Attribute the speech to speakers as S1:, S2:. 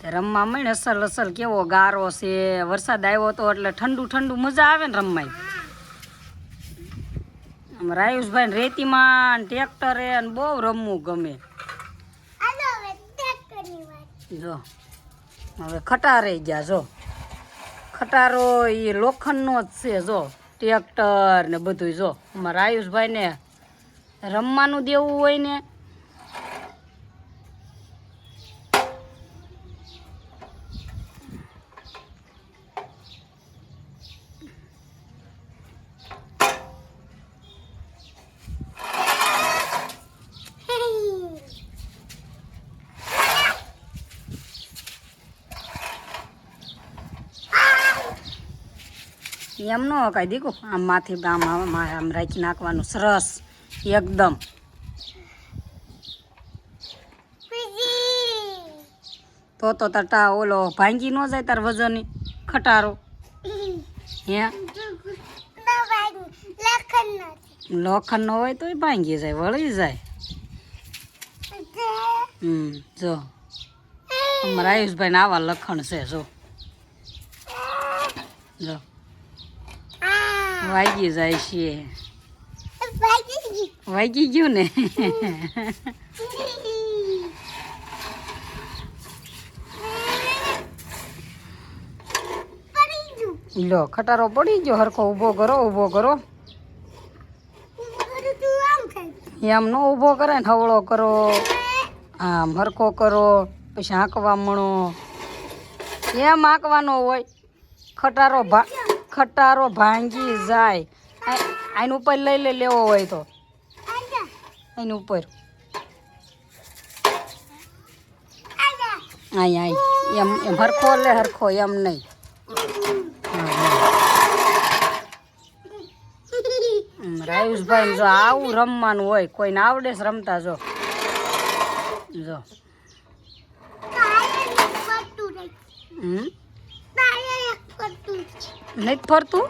S1: રમવા મળે અસલ અસલ કેવો ગારો છે વરસાદ આવ્યો તો એટલે ઠંડુ ઠંડુ મજા આવે ને રમવાય રાયુષભાઈ ને રેતીમાં ટ્રેક્ટરે બહુ રમવું ગમે જો હવે ખટારે ગયા જો ખટારો એ લોખંડનો જ છે જો ટ્રેક્ટર ને બધું જો અમારા આયુષભાઈ ને રમવાનું દેવું હોય ને એમ ન કાંઈ દીકું આમ માથી આમ રાખી નાખવાનું સરસ એકદમ તો તાર ઓલો ભાંગી ન જાય તાર વજન ખટારો હે લોખંડ નો હોય તોય ભાંગી જાય વળી જાય જો અમારા આયુષભાઈ ને આવા લખણ છે જો જો વાગી જાય છે વાગી ગયું ને લો ખટારો પડી ગયો હરખો ઊભો કરો એમ નો ઊભો કરે ને હવળો કરો આમ હરખો કરો પછી હાંકવા મણો એમ હાંકવાનો હોય ખટારો ભાંગી જાય આની ઉપર લઈ લેવો હોય તો એની ઉપર એમ હરખો લે હરખો એમ નહીં રાયુષભાઈ જો આવું રમવાનું હોય કોઈને આવડે છે રમતા જો નથી ફરતું